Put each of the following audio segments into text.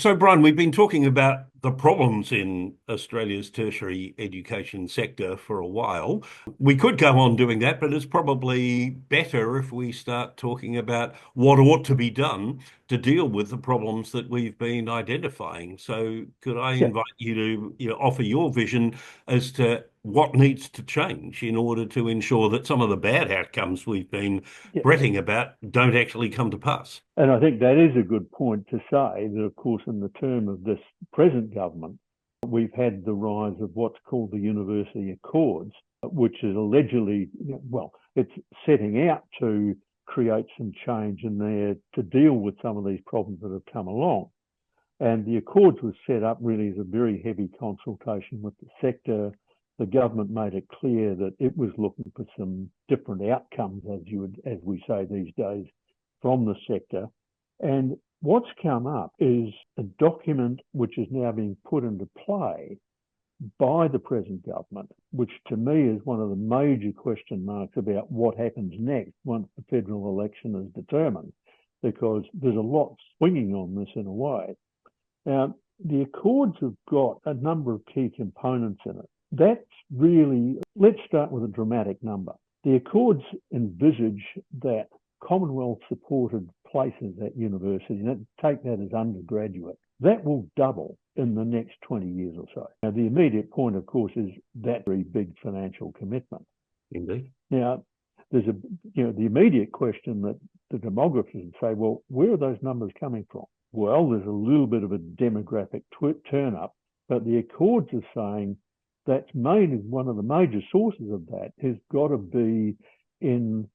So, Brian, we've been talking about the problems in Australia's tertiary education sector for a while. We could go on doing that, but it's probably better if we start talking about what ought to be done to deal with the problems that we've been identifying. So, could I Yeah, invite you to, offer your vision as to what needs to change in order to ensure that some of the bad outcomes we've been yeah. fretting about don't actually come to pass? And I think that is a good point to say that, of course, in the term of this present government, we've had the rise of what's called the University Accords, which is allegedly, well, it's setting out to create some change in there to deal with some of these problems that have come along. And the Accords was set up really as a very heavy consultation with the sector. The government made it clear that it was looking for some different outcomes, as we say these days, from the sector. And what's come up is a document which is now being put into play by the present government, which to me is one of the major question marks about what happens next once the federal election is determined, because there's a lot swinging on this in a way. Now, the Accords have got a number of key components in it. That's really, let's start with a dramatic number. The Accords envisage that Commonwealth supported places at university, and take that as undergraduate, that will double in the next 20 years or so. Now, the immediate point, of course, is that very big financial commitment. Indeed. Now, there's the immediate question that the demographers say, well, where are those numbers coming from? Well, there's a little bit of a demographic turn up, but the Accords are saying that's one of the major sources of that has got to be in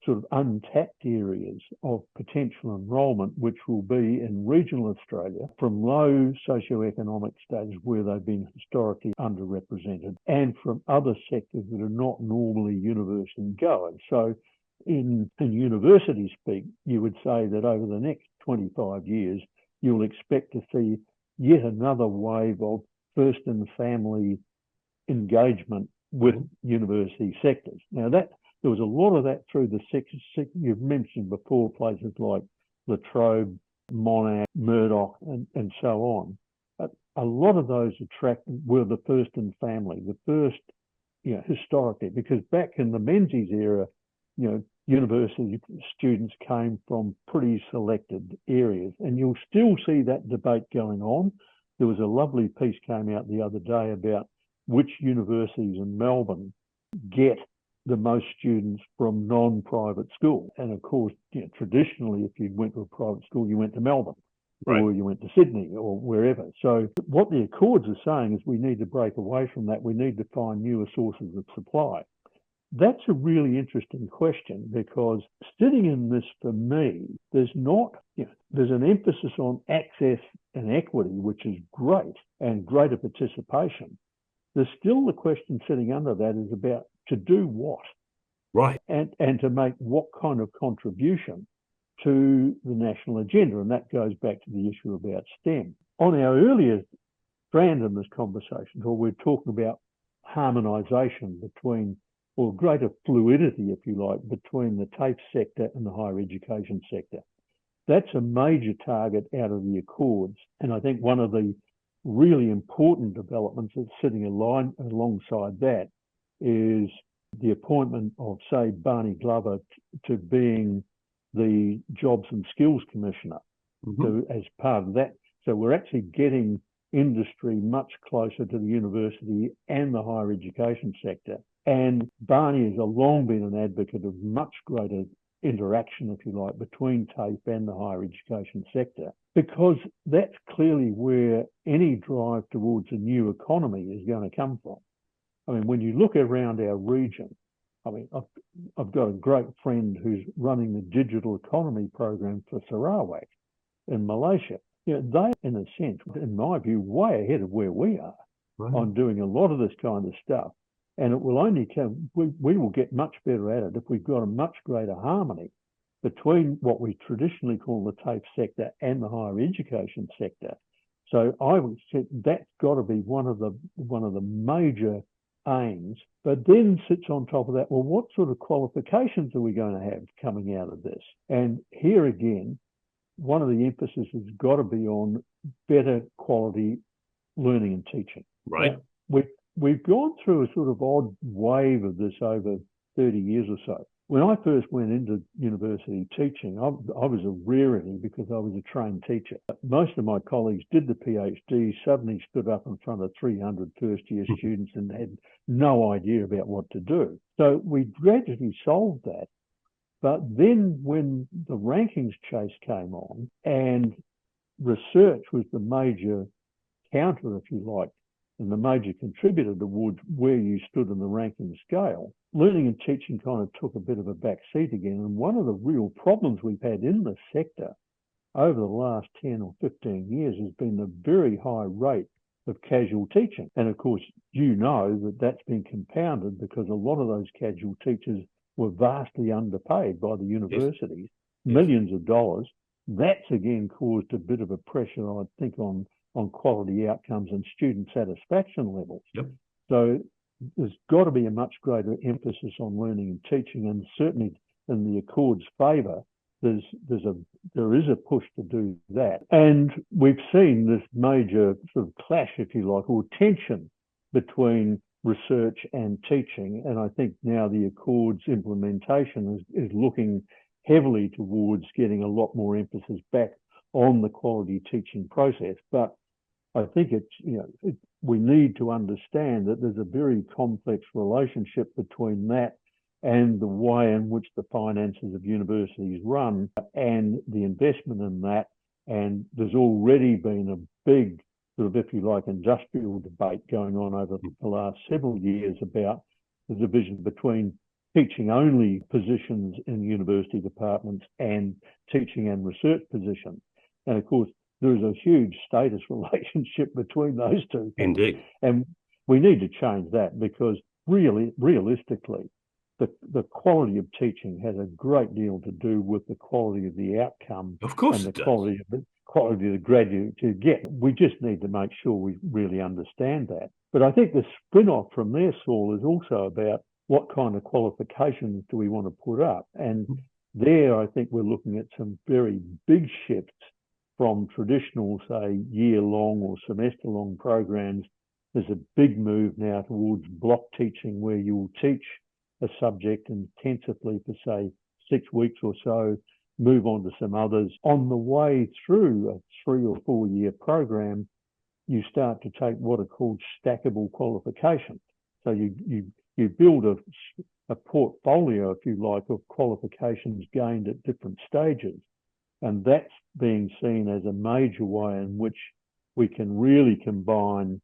sort of untapped areas of potential enrolment, which will be in regional Australia from low socioeconomic status where they've been historically underrepresented, and from other sectors that are not normally university goers. So in university speak, you would say that over the next 25 years, you'll expect to see yet another wave of first in the family engagement with university sectors. Now, there was a lot of that through the sectors you've mentioned before, places like La Trobe, Monash, Murdoch, and so on. But a lot of those were the first in family, the first, historically, because back in the Menzies era, university students came from pretty selected areas, and you'll still see that debate going on. There was a lovely piece came out the other day about which universities in Melbourne get the most students from non-private schools. And of course, traditionally, if you went to a private school, you went to Melbourne, right, or you went to Sydney or wherever. So what the Accords are saying is we need to break away from that. We need to find newer sources of supply. That's a really interesting question, because sitting in this for me, there's an emphasis on access and equity, which is great, and greater participation. There's still the question sitting under that is about to do what? Right. And to make what kind of contribution to the national agenda. And that goes back to the issue about STEM. On our earlier strand in this conversation, we're talking about harmonisation between, or greater fluidity, if you like, between the TAFE sector and the higher education sector. That's a major target out of the Accords. And I think one of the really important developments that's sitting alongside that is the appointment of, say, Barney Glover to being the Jobs and Skills Commissioner. So as part of that, so we're actually getting industry much closer to the university and the higher education sector. And Barney has long been an advocate of much greater interaction, if you like, between TAFE and the higher education sector, because that's clearly where any drive towards a new economy is going to come from. I mean, when you look around our region, I mean, I've got a great friend who's running the digital economy program for Sarawak in Malaysia. They, in a sense, in my view, way ahead of where we are on doing a lot of this kind of stuff. And it will only come, we will get much better at it if we've got a much greater harmony between what we traditionally call the TAFE sector and the higher education sector. So I would say that's got to be one of the major aims. But then sits on top of that, well, what sort of qualifications are we going to have coming out of this? And here again, one of the emphasis has got to be on better quality learning and teaching. Right. We've gone through a sort of odd wave of this over 30 years or so. When I first went into university teaching, I was a rarity because I was a trained teacher. Most of my colleagues did the PhD, suddenly stood up in front of 300 first-year students and had no idea about what to do. So we gradually solved that. But then when the rankings chase came on and research was the major counter, if you like, and the major contributor towards where you stood in the ranking scale, learning and teaching kind of took a bit of a back seat again. And one of the real problems we've had in the sector over the last 10 or 15 years has been the very high rate of casual teaching. And of course, you know that that's been compounded because a lot of those casual teachers were vastly underpaid by the universities, millions of dollars. That's again caused a bit of a pressure, I think, on quality outcomes and student satisfaction levels. So there's got to be a much greater emphasis on learning and teaching, and certainly in the Accord's favour, there is a push to do that. And we've seen this major sort of clash, if you like, or tension between research and teaching. And I think now the Accord's implementation is looking heavily towards getting a lot more emphasis back on the quality teaching process. But I think we need to understand that there's a very complex relationship between that and the way in which the finances of universities run and the investment in that. And there's already been a big sort of, if you like, industrial debate going on over the last several years about the division between teaching only positions in university departments and teaching and research positions. And of course, there is a huge status relationship between those two things. Indeed. And we need to change that because realistically, the quality of teaching has a great deal to do with the quality of the outcome. Of course, and the quality of the graduate you get. We just need to make sure we really understand that. But I think the spin-off from there, Saul, is also about what kind of qualifications do we want to put up. And there, I think we're looking at some very big shifts from traditional, say, year-long or semester-long programs. There's a big move now towards block teaching where you will teach a subject intensively for, say, 6 weeks or so, move on to some others. On the way through a 3 or 4 year program, you start to take what are called stackable qualifications. So you build a portfolio, if you like, of qualifications gained at different stages. And that's being seen as a major way in which we can really combine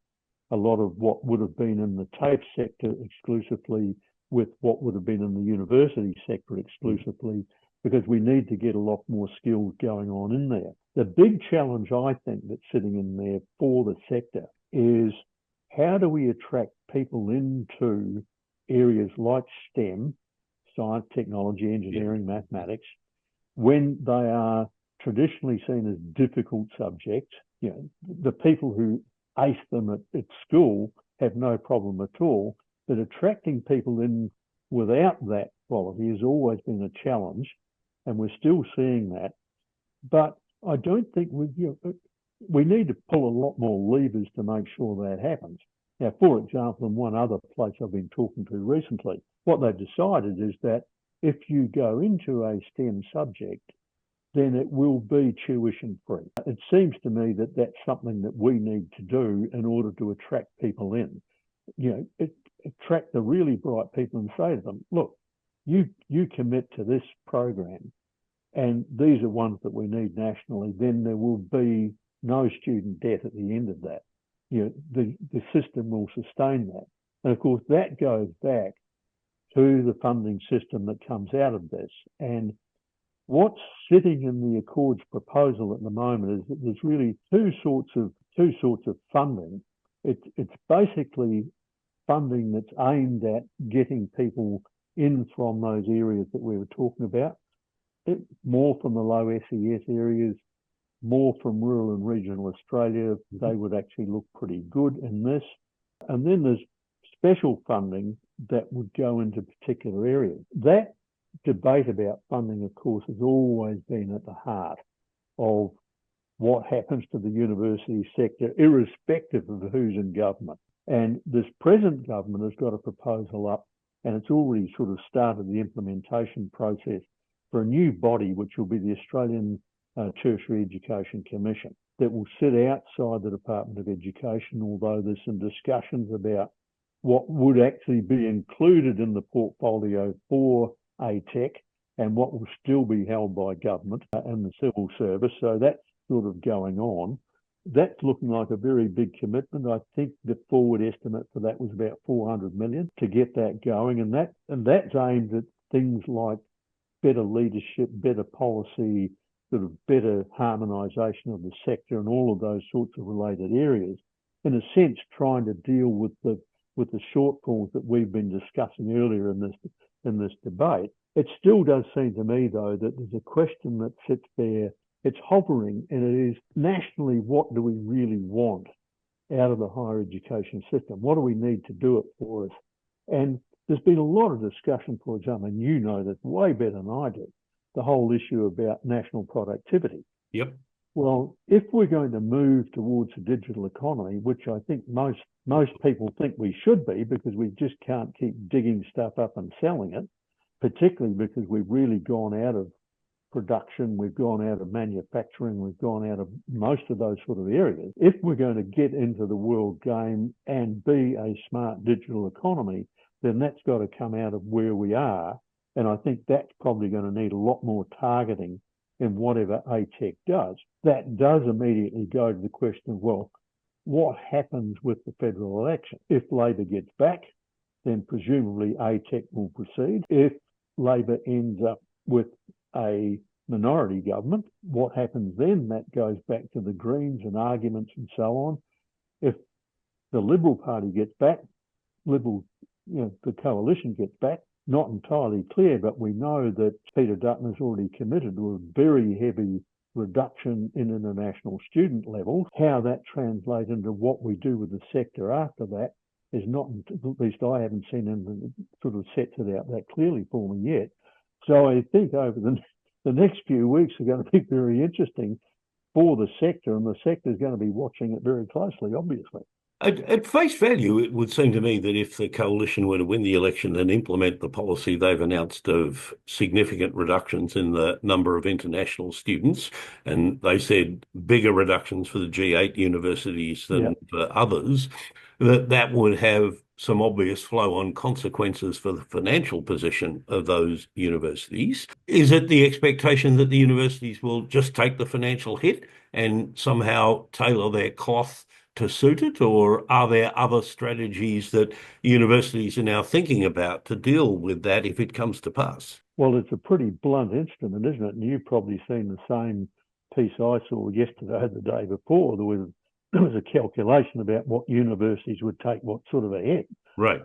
a lot of what would have been in the TAFE sector exclusively with what would have been in the university sector exclusively, because we need to get a lot more skills going on in there. The big challenge, I think, that's sitting in there for the sector is how do we attract people into areas like STEM, science, technology, engineering, mathematics, when they are traditionally seen as difficult subjects. The people who ace them at school have no problem at all, but attracting people in without that quality has always been a challenge, and we're still seeing that. But I don't think we need to pull a lot more levers to make sure that happens. Now, for example, in one other place I've been talking to recently, what they've decided is that if you go into a STEM subject, then it will be tuition free. It seems to me that that's something that we need to do in order to attract people in. Attract the really bright people and say to them, look, you commit to this program and these are ones that we need nationally, then there will be no student debt at the end of that. The system will sustain that. And of course, that goes back to the funding system that comes out of this. And what's sitting in the Accord's proposal at the moment is that there's really two sorts of funding. It's basically funding that's aimed at getting people in from those areas that we were talking about, more from the low SES areas, more from rural and regional Australia. They would actually look pretty good in this. And then there's special funding that would go into particular areas. That debate about funding, of course, has always been at the heart of what happens to the university sector, irrespective of who's in government. And this present government has got a proposal up, and it's already sort of started the implementation process for a new body, which will be the Australian Tertiary Education Commission, that will sit outside the Department of Education, although there's some discussions about what would actually be included in the portfolio for ATEC and what will still be held by government and the civil service. So that's sort of going on. That's looking like a very big commitment. I think the forward estimate for that was about 400 million to get that going. And that's aimed at things like better leadership, better policy, sort of better harmonisation of the sector and all of those sorts of related areas. In a sense, trying to deal with the shortfalls that we've been discussing earlier in this debate. It still does seem to me, though, that there's a question that sits there. It's hovering, and it is nationally, what do we really want out of the higher education system? What do we need to do it for us? And there's been a lot of discussion, for example, and you know this way better than I do, the whole issue about national productivity. Yep. Well, if we're going to move towards a digital economy, which I think most people think we should be, because we just can't keep digging stuff up and selling it, particularly because we've really gone out of production, we've gone out of manufacturing, we've gone out of most of those sort of areas. If we're going to get into the world game and be a smart digital economy, then that's got to come out of where we are. And I think that's probably going to need a lot more targeting in whatever ATEC does. That does immediately go to the question of, well, what happens with the federal election? If Labor gets back, then presumably ATEC will proceed. If Labor ends up with a minority government, what happens then? That goes back to the Greens and arguments and so on. If the Liberal Party gets back, the coalition gets back, not entirely clear, but we know that Peter Dutton has already committed to a very heavy reduction in international student levels. How that translates into what we do with the sector after that is not, at least I haven't seen anything that sort of sets it out that clearly for me yet. So I think over the next few weeks are going to be very interesting for the sector, and the sector is going to be watching it very closely, obviously. At face value, it would seem to me that if the coalition were to win the election and implement the policy they've announced of significant reductions in the number of international students, and they said bigger reductions for the G8 universities than for others, that would have some obvious flow-on consequences for the financial position of those universities. Is it the expectation that the universities will just take the financial hit and somehow tailor their cloth to suit it, or are there other strategies that universities are now thinking about to deal with that if it comes to pass? Well, it's a pretty blunt instrument, isn't it? And you've probably seen the same piece I saw yesterday or the day before. There was a calculation about what universities would take what sort of a hit Right.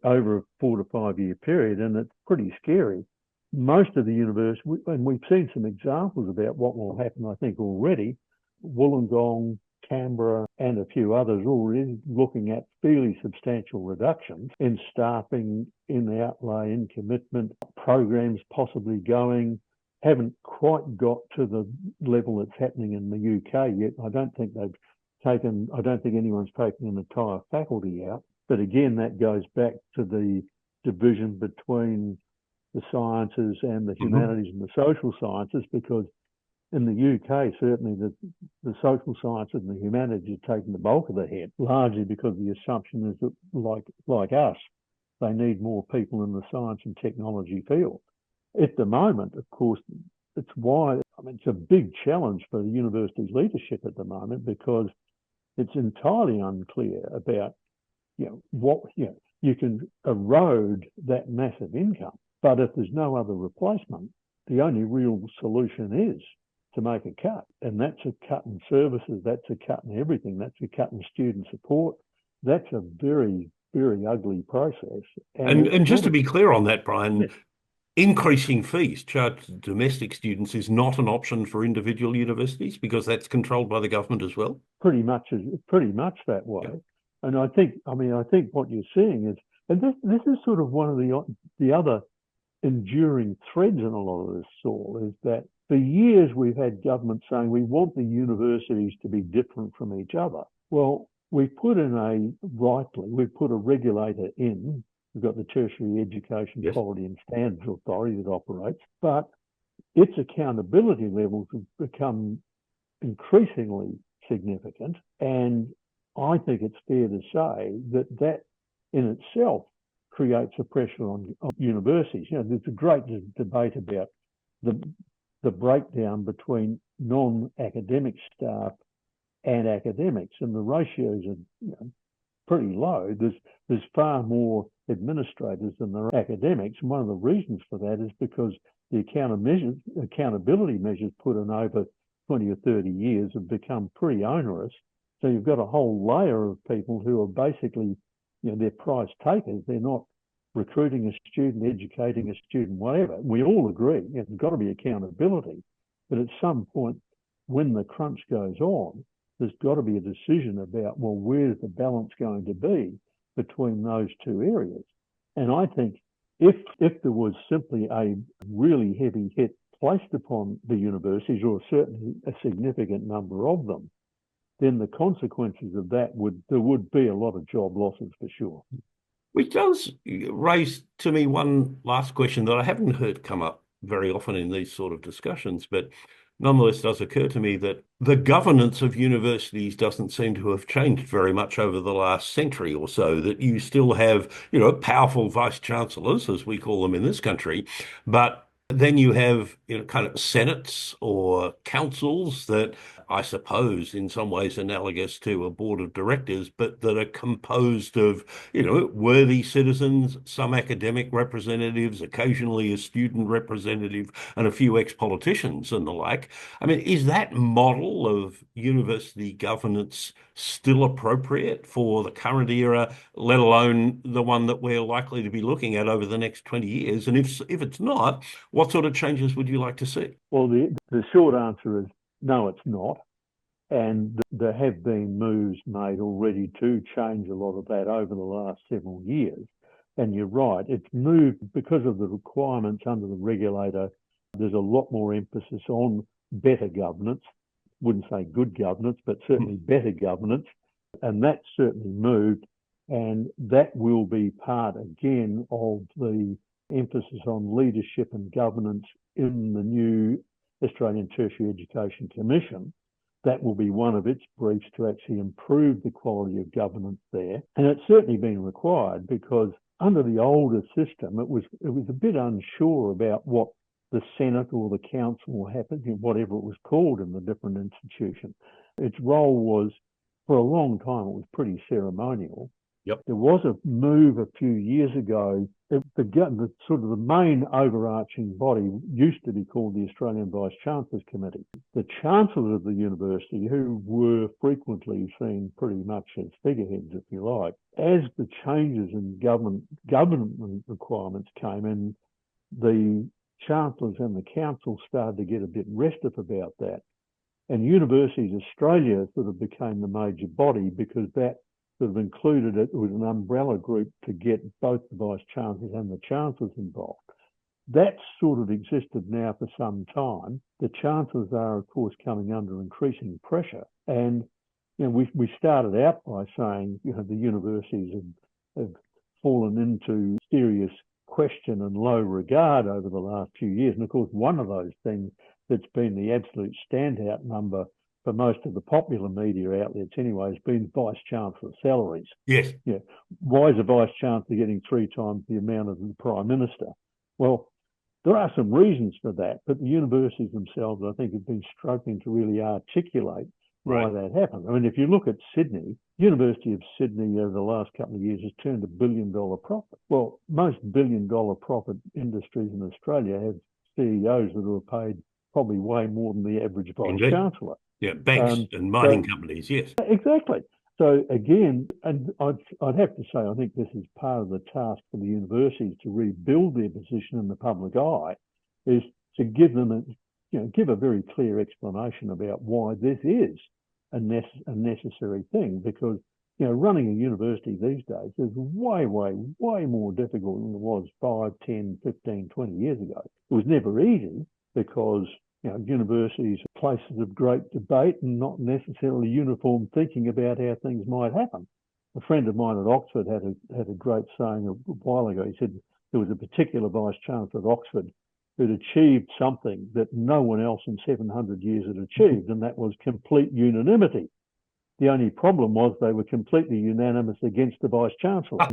over a 4 to 5 year period, and it's pretty scary. Most of the universities, and we've seen some examples about what will happen, I think, already. Wollongong, Canberra and a few others already looking at fairly substantial reductions in staffing, in outlay, in commitment, programs possibly going. Haven't quite got to the level that's happening in the UK yet. I don't think anyone's taken an entire faculty out. But again, that goes back to the division between the sciences and the humanities and the social sciences, because in the UK, certainly the social sciences and the humanities are taking the bulk of the hit, largely because the assumption is that, like us, they need more people in the science and technology field. At the moment, of course, it's a big challenge for the university's leadership at the moment, because it's entirely unclear about, you can erode that massive income, but if there's no other replacement, the only real solution is to make a cut. And that's a cut in services, that's a cut in everything, that's a cut in student support. That's a very, very ugly process. And just to be clear on that, Brian, increasing fees charged to domestic students is not an option for individual universities, because that's controlled by the government as well? Pretty much that way. Yeah. And I think what you're seeing is, and this is sort of one of the other enduring threads in a lot of this, Saul, is that For years, we've had government saying we want the universities to be different from each other. Well, we've put a regulator in. We've got the Tertiary Education Yes. Quality and Standards Authority that operates, but its accountability levels have become increasingly significant. And I think it's fair to say that that in itself creates a pressure on universities. You know, there's a great debate about the breakdown between non-academic staff and academics, and the ratios are pretty low. There's far more administrators than there are academics, and one of the reasons for that is because the accountability measures put in over 20 or 30 years have become pretty onerous. So you've got a whole layer of people who are basically, they're prize takers. They're not recruiting a student, educating a student, whatever. We all agree there's got to be accountability. But at some point, when the crunch goes on, there's got to be a decision about, well, where's the balance going to be between those two areas? And I think if there was simply a really heavy hit placed upon the universities, or certainly a significant number of them, then the consequences of that there would be a lot of job losses for sure. Which does raise to me one last question that I haven't heard come up very often in these sort of discussions, but nonetheless does occur to me that the governance of universities doesn't seem to have changed very much over the last century or so, that you still have, powerful vice chancellors, as we call them in this country, but then you have, kind of senates or councils that I suppose in some ways analogous to a board of directors, but that are composed of, worthy citizens, some academic representatives, occasionally a student representative, and a few ex-politicians and the like. I mean, is that model of university governance still appropriate for the current era, let alone the one that we're likely to be looking at over the next 20 years? And if it's not, what sort of changes would you like to see? Well, the short answer is no, it's not. And there have been moves made already to change a lot of that over the last several years. And you're right, it's moved because of the requirements under the regulator. There's a lot more emphasis on better governance. Wouldn't say good governance, but certainly better governance. And that's certainly moved. And that will be part again of the emphasis on leadership and governance in the new Australian Tertiary Education Commission. That will be one of its briefs to actually improve the quality of governance there. And it's certainly been required because under the older system, it was a bit unsure about what the Senate or the council happened, whatever it was called in the different institutions. Its role was, for a long time, it was pretty ceremonial. Yep. There was a move a few years ago. The sort of the main overarching body used to be called the Australian Vice Chancellors Committee. The chancellors of the university, who were frequently seen pretty much as figureheads, if you like, as the changes in government requirements came in, the chancellors and the council started to get a bit restive about that. And Universities Australia sort of became the major body because that sort of included it with an umbrella group to get both the vice chancellors and the chancellors involved. That's sort of existed now for some time. The chancellors are, of course, coming under increasing pressure. And we started out by saying the universities have fallen into serious question and low regard over the last few years. And of course, one of those things that's been the absolute standout number for most of the popular media outlets anyway has been vice chancellor salaries. Yes. Yeah. Why is a vice chancellor getting 3 times the amount of the prime minister? Well, there are some reasons for that, but the universities themselves, I think, have been struggling to really articulate why that happened. I mean, if you look at Sydney, University of Sydney over the last couple of years has turned a $1 billion profit. Well, most $1 billion profit industries in Australia have CEOs that are paid probably way more than the average vice chancellor. Yeah, banks and mining companies, yes. Exactly. So again, and I'd have to say, I think this is part of the task for the universities to rebuild their position in the public eye, is to give them give a very clear explanation about why this is a necessary thing. Because running a university these days is way more difficult than it was 5, 10, 15, 20 years ago. It was never easy because universities are places of great debate and not necessarily uniform thinking about how things might happen. A friend of mine at Oxford had a great saying a while ago. He said there was a particular vice chancellor at Oxford who'd achieved something that no one else in 700 years had achieved, and that was complete unanimity. The only problem was they were completely unanimous against the vice chancellor.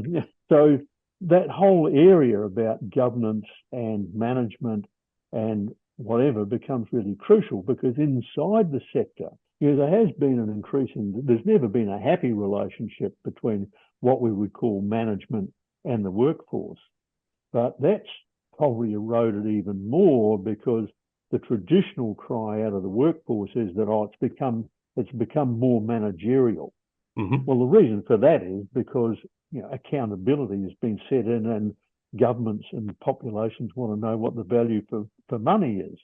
So that whole area about governance and management and whatever becomes really crucial, because inside the sector, there has been an there's never been a happy relationship between what we would call management and the workforce. But that's probably eroded even more because the traditional cry out of the workforce is that, it's become more managerial. Mm-hmm. Well, the reason for that is because accountability has been set in, and governments and populations want to know what the value for money is.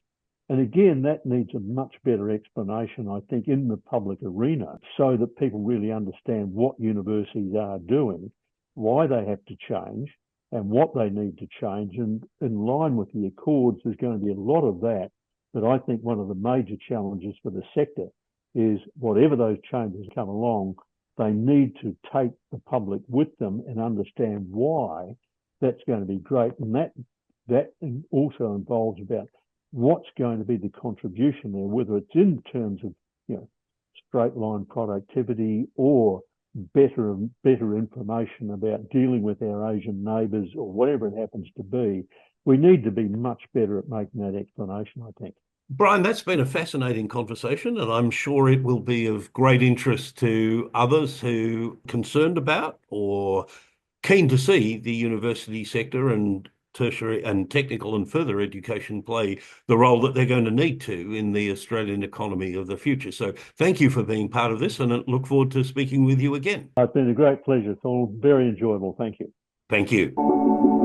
And again, that needs a much better explanation, I think, in the public arena, so that people really understand what universities are doing, why they have to change, and what they need to change. And in line with the Accords, there's going to be a lot of that. But I think one of the major challenges for the sector is whatever those changes come along, they need to take the public with them and understand why that's going to be great. And that also involves about what's going to be the contribution there, whether it's in terms of straight line productivity or better information about dealing with our Asian neighbours or whatever it happens to be. We need to be much better at making that explanation, I think. Brian, that's been a fascinating conversation, and I'm sure it will be of great interest to others who are concerned about or keen to see the university sector and tertiary and technical and further education play the role that they're going to need to in the Australian economy of the future. So thank you for being part of this, and I look forward to speaking with you again. It's been a great pleasure. It's all very enjoyable. Thank you. Thank you.